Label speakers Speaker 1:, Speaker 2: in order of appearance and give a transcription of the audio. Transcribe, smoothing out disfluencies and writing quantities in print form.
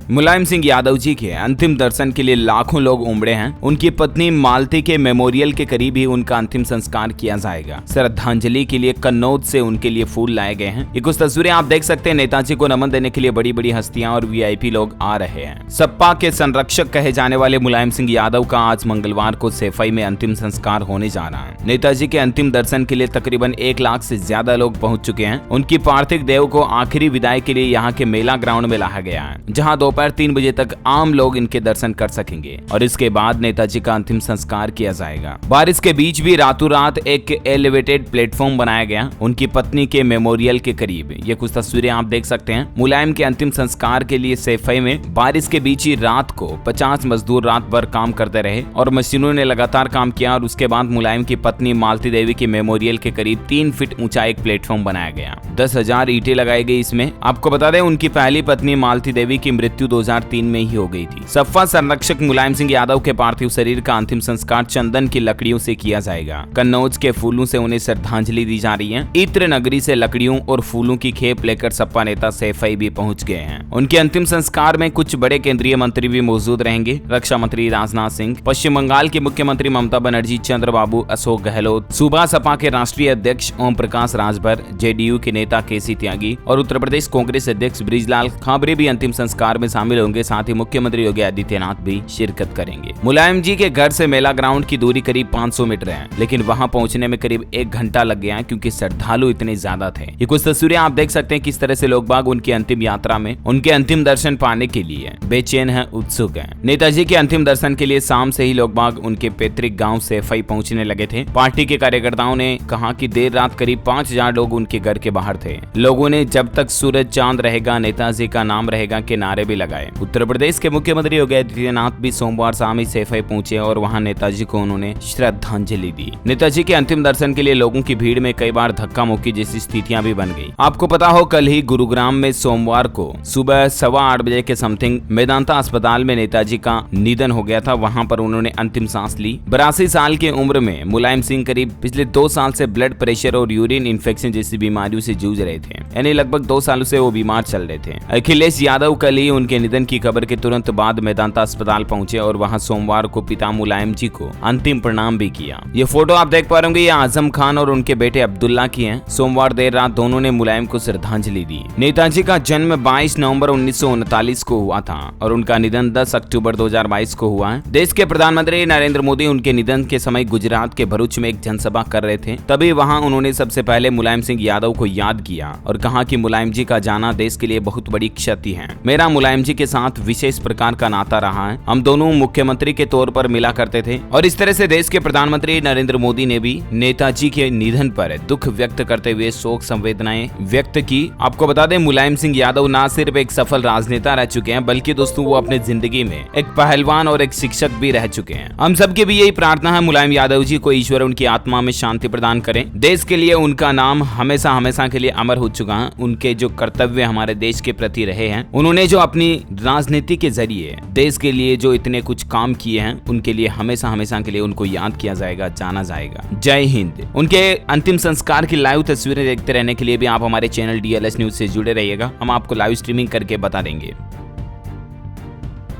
Speaker 1: मुलायम सिंह यादव जी के अंतिम दर्शन के लिए लाखों लोग उमड़े हैं। उनकी पत्नी मालती के मेमोरियल के करीब ही उनका अंतिम संस्कार किया जाएगा। श्रद्धांजलि के लिए कन्नौज से उनके लिए फूल लाए गए हैं। ये कुछ तस्वीरें आप देख सकते हैं। नेताजी को नमन देने के लिए बड़ी बड़ी हस्तियां और वीआईपी लोग आ रहे हैं। सपा के संरक्षक कहे जाने वाले मुलायम सिंह यादव का आज मंगलवार को सैफई में अंतिम संस्कार होने जा रहा है। नेताजी के अंतिम दर्शन के लिए तकरीबन 1 लाख से ज्यादा लोग पहुंच चुके हैं। उनकी पार्थिव देह को आखिरी विदाई के लिए यहाँ के मेला ग्राउंड में लाया गया है, जहाँ दोपहर 3 बजे तक आम लोग इनके दर्शन कर सकेंगे और इसके बाद नेताजी का अंतिम संस्कार किया जाएगा। बारिश के बीच भी रातों रात एक एलिवेटेड प्लेटफॉर्म बनाया गया उनकी पत्नी के मेमोरियल के करीब। ये कुछ तस्वीरें आप देख सकते हैं। मुलायम के अंतिम संस्कार के लिए सैफई में बारिश के बीच ही रात को 50 मजदूर रात भर काम करते रहे और मशीनों ने लगातार काम किया और उसके बाद मुलायम की पत्नी मालती देवी के मेमोरियल के करीब 3 फीट ऊंचा एक प्लेटफॉर्म बनाया गया। 10,000 ईंटें लगाई गई इसमें। आपको बता दें उनकी पहली पत्नी मालती देवी की मृत्यु 2003 में ही हो गई थी। सपा संरक्षक मुलायम सिंह यादव के पार्थिव शरीर का अंतिम संस्कार चंदन की लकड़ियों से किया जाएगा। कन्नौज के फूलों से उन्हें श्रद्धांजलि दी जा रही है। इत्र नगरी से लकड़ियों और फूलों की खेप लेकर सपा नेता सैफई भी पहुंच गए हैं। उनके अंतिम संस्कार में कुछ बड़े केंद्रीय मंत्री भी मौजूद रहेंगे। रक्षा मंत्री राजनाथ सिंह, पश्चिम बंगाल की मुख्यमंत्री ममता बनर्जी, चंद्रबाबू, अशोक गहलोत, सूबा सपा के राष्ट्रीय अध्यक्ष ओम प्रकाश राजभर, जेडीयू के नेता केसी त्यागी और उत्तर प्रदेश कांग्रेस अध्यक्ष बृजलाल खाबरे भी अंतिम संस्कार में शामिल होंगे। साथ ही मुख्यमंत्री योगी आदित्यनाथ भी शिरकत करेंगे। मुलायम जी के घर से मेला ग्राउंड की दूरी करीब 500 मीटर है, लेकिन वहां पहुंचने में करीब 1 घंटा लग गया क्योंकि श्रद्धालु इतने ज्यादा थे। ये कुछ तस्वीरें आप देख सकते हैं किस तरह से लोग बाग उनकी अंतिम यात्रा में उनके अंतिम दर्शन पाने के लिए बेचैन है, उत्सुक है। नेताजी के अंतिम दर्शन के लिए शाम से ही लोग बाग उनके पैतृक गाँव सैफई पहुँचने लगे थे। पार्टी के कार्यकर्ताओं ने कहा कि देर रात करीब 5000 लोग उनके घर के बाहर थे। लोगों ने जब तक सूरज चांद रहेगा नेताजी का नाम रहेगा के नारे भी लगाए। उत्तर प्रदेश के मुख्यमंत्री योगी आदित्यनाथ भी सोमवार शाम ही सैफई पहुंचे और वहां नेताजी को उन्होंने श्रद्धांजलि दी। नेताजी के अंतिम दर्शन के लिए लोगों की भीड़ में कई बार धक्का मुक्की जैसी स्थितियां भी बन गई। आपको पता हो कल ही गुरुग्राम में सोमवार को सुबह 8:15 बजे के समथिंग मेदांता अस्पताल में नेताजी का निधन हो गया था। वहां पर उन्होंने अंतिम सांस ली। 82 साल की उम्र में मुलायम सिंह करीब पिछले 2 साल से ब्लड प्रेशर और यूरिन इन्फेक्शन जैसी बीमारियों से जूझ रहे थे, यानी लगभग 2 सालों से वो बीमार चल रहे थे। अखिलेश यादव कल ही उनके निधन की खबर के तुरंत बाद मेदांता अस्पताल पहुंचे और वहां सोमवार को पिता मुलायम जी को अंतिम प्रणाम भी किया। ये फोटो आप देख पा रहे होंगे, ये आजम खान और उनके बेटे अब्दुल्ला की है। सोमवार देर रात दोनों ने मुलायम को श्रद्धांजलि दी। नेताजी का जन्म 22 नवंबर 1939 को हुआ था और उनका निधन 10 अक्टूबर 2022 को हुआ है। देश के प्रधानमंत्री नरेंद्र मोदी उनके निधन के समय गुजरात के भरूच में एक जनसभा कर रहे थे। तभी वहां उन्होंने सबसे पहले मुलायम सिंह यादव को याद किया और कहा कि मुलायम जी का जाना देश के लिए बहुत बड़ी क्षति है। मेरा मुलायम जी के साथ विशेष प्रकार का नाता रहा है। हम दोनों मुख्यमंत्री के तौर पर मिला करते थे और इस तरह से देश के प्रधानमंत्री नरेंद्र मोदी ने भी नेताजी के निधन पर दुख व्यक्त करते हुए शोक संवेदनाएं व्यक्त की। आपको बता दें मुलायम सिंह यादव न सिर्फ एक सफल राजनेता रह चुके हैं, बल्कि दोस्तों वो अपने जिंदगी में एक पहलवान और एक शिक्षक भी रह चुके हैं। हम सबकी भी यही प्रार्थना है मुलायम यादव जी को ईश्वर उनकी आत्मा में शांति प्रदान करें। देश के लिए उनका नाम हमेशा हमेशा के लिए अमर हो चुका है। उनके जो कर्तव्य हमारे देश के प्रति रहे हैं, उन्होंने जो अपनी राजनीति के जरिए देश के लिए जो इतने कुछ काम किए हैं, उनके लिए हमेशा हमेशा के लिए उनको याद किया जाएगा, जाना जाएगा। जय हिंद। उनके अंतिम संस्कार की लाइव तस्वीरें देखते रहने के लिए भी आप हमारे चैनल DLS न्यूज से जुड़े रहिएगा। हम आपको लाइव स्ट्रीमिंग करके बता देंगे।